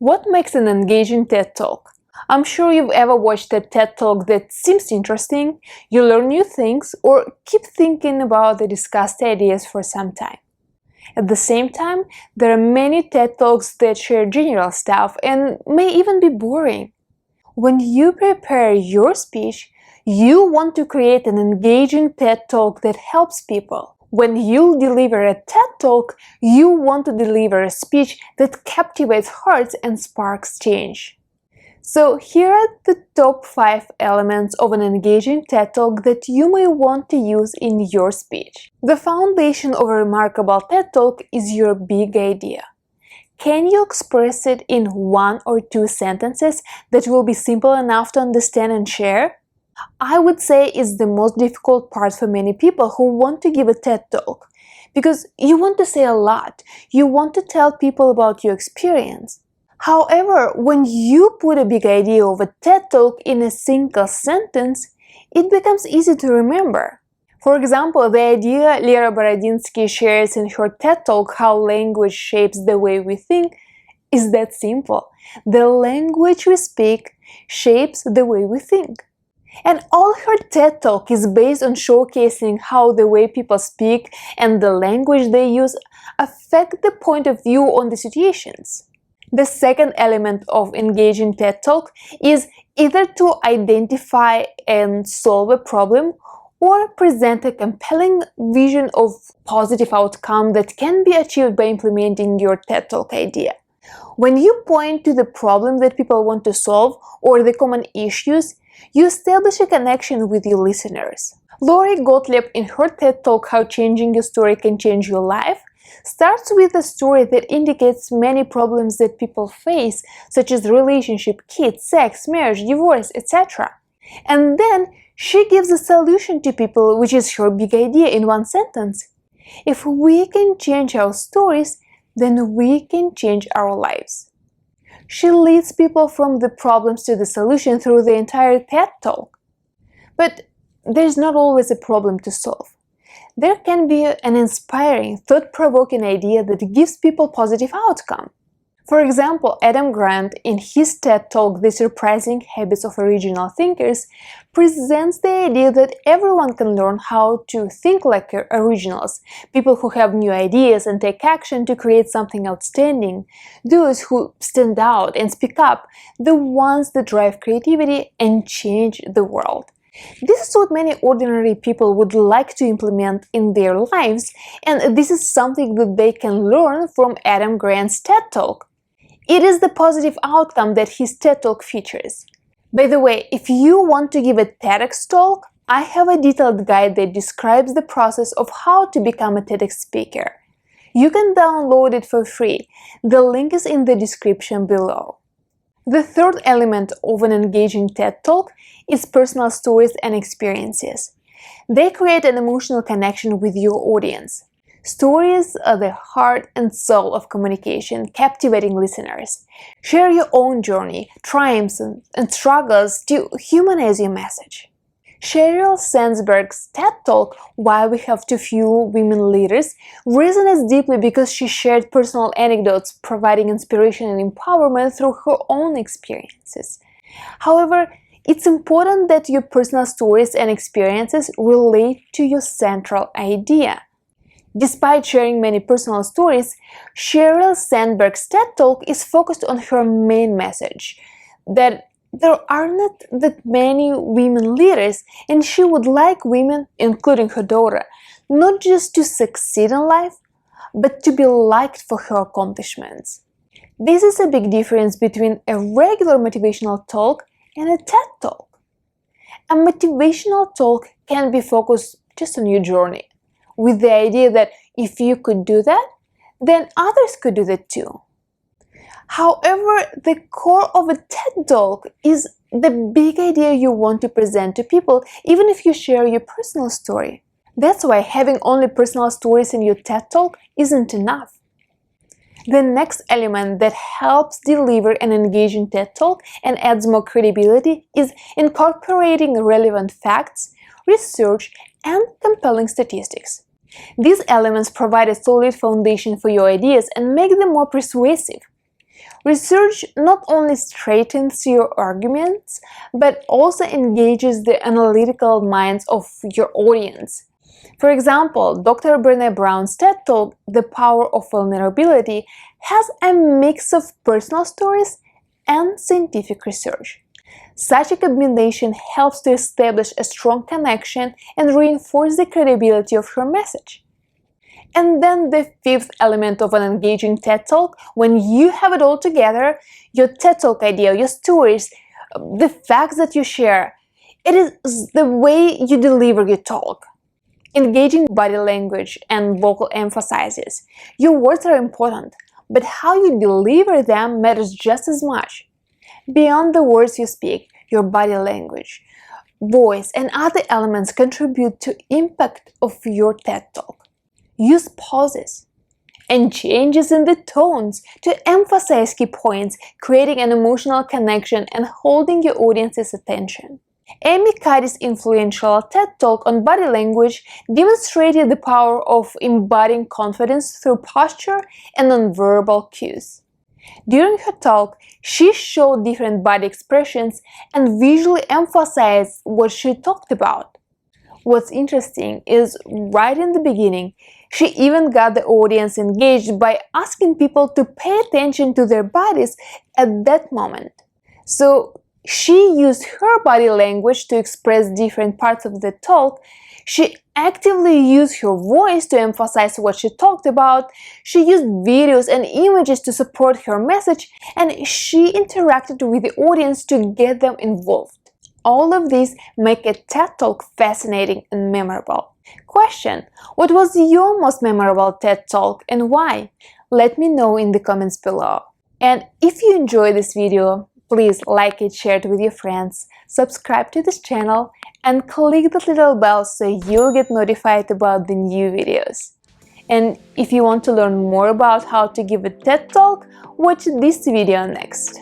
What makes an engaging TED Talk? I'm sure you've ever watched a TED Talk that seems interesting, you learn new things, or keep thinking about the discussed ideas for some time. At the same time, there are many TED Talks that share general stuff and may even be boring. When you prepare your speech, you want to create an engaging TED Talk that helps people. When you deliver a TED Talk, you want to deliver a speech that captivates hearts and sparks change. So here are the top 5 elements of an engaging TED Talk that you may want to use in your speech. The foundation of a remarkable TED Talk is your big idea. Can you express it in 1 or 2 sentences that will be simple enough to understand and share? I would say it's the most difficult part for many people who want to give a TED Talk, because you want to say a lot, you want to tell people about your experience. However, when you put a big idea of a TED Talk in a single sentence, it becomes easy to remember. For example, the idea Lera Boroditsky shares in her TED Talk, How Language Shapes the Way We Think, is that simple. The language we speak shapes the way we think. And all her TED Talk is based on showcasing how the way people speak and the language they use affect the point of view on the situations. The second element of engaging TED Talk is either to identify and solve a problem or present a compelling vision of positive outcome that can be achieved by implementing your TED Talk idea. When you point to the problem that people want to solve or the common issues, you establish a connection with your listeners. Gottlieb, in her TED Talk, How Changing Your Story Can Change Your Life, starts with a story that indicates many problems that people face, such as relationship, kids, sex, marriage, divorce, etc. And then she gives a solution to people, which is her big idea in 1 sentence. If we can change our stories, then we can change our lives. She leads people from the problems to the solution through the entire TED Talk. But there's not always a problem to solve. There can be an inspiring, thought-provoking idea that gives people positive outcome. For example, Adam Grant, in his TED Talk, The Surprising Habits of Original Thinkers, presents the idea that everyone can learn how to think like originals, people who have new ideas and take action to create something outstanding, those who stand out and speak up, the ones that drive creativity and change the world. This is what many ordinary people would like to implement in their lives, and this is something that they can learn from Adam Grant's TED Talk. It is the positive outcome that his TED Talk features. By the way, if you want to give a TEDx talk, I have a detailed guide that describes the process of how to become a TEDx speaker. You can download it for free. The link is in the description below. The third element of an engaging TED Talk is personal stories and experiences. They create an emotional connection with your audience. Stories are the heart and soul of communication, captivating listeners. Share your own journey, triumphs, and struggles to humanize your message. Sheryl Sandberg's TED Talk, Why We Have Too Few Women Leaders, resonates deeply because she shared personal anecdotes, providing inspiration and empowerment through her own experiences. However, it's important that your personal stories and experiences relate to your central idea. Despite sharing many personal stories, Sheryl Sandberg's TED Talk is focused on her main message, that there are not that many women leaders, and she would like women, including her daughter, not just to succeed in life, but to be liked for her accomplishments. This is a big difference between a regular motivational talk and a TED Talk. A motivational talk can be focused just on your journey, with the idea that if you could do that, then others could do that too. However, the core of a TED Talk is the big idea you want to present to people, even if you share your personal story. That's why having only personal stories in your TED Talk isn't enough. The next element that helps deliver an engaging TED Talk and adds more credibility is incorporating relevant facts, research, and compelling statistics. These elements provide a solid foundation for your ideas and make them more persuasive. Research not only straightens your arguments, but also engages the analytical minds of your audience. For example, Dr. Brené Brown's TED Talk, The Power of Vulnerability, has a mix of personal stories and scientific research. Such a combination helps to establish a strong connection and reinforce the credibility of her message. And then the fifth element of an engaging TED Talk, when you have it all together, your TED Talk idea, your stories, the facts that you share, it is the way you deliver your talk. Engaging body language and vocal emphasizes. Your words are important, but how you deliver them matters just as much. Beyond the words you speak, your body language, voice, and other elements contribute to impact of your TED Talk. Use pauses and changes in the tones to emphasize key points, creating an emotional connection and holding your audience's attention. Amy Cuddy's influential TED Talk on body language demonstrated the power of embodying confidence through posture and nonverbal cues. During her talk, she showed different body expressions and visually emphasized what she talked about. What's interesting is, right in the beginning, she even got the audience engaged by asking people to pay attention to their bodies at that moment. So she used her body language to express different parts of the talk. She actively used her voice to emphasize what she talked about. She used videos and images to support her message, and she interacted with the audience to get them involved. All of these make a TED Talk fascinating and memorable. Question: what was your most memorable TED Talk and why? Let me know in the comments below. And if you enjoyed this video, please like it, share it with your friends, subscribe to this channel, and click the little bell so you'll get notified about the new videos. And if you want to learn more about how to give a TED Talk, watch this video next.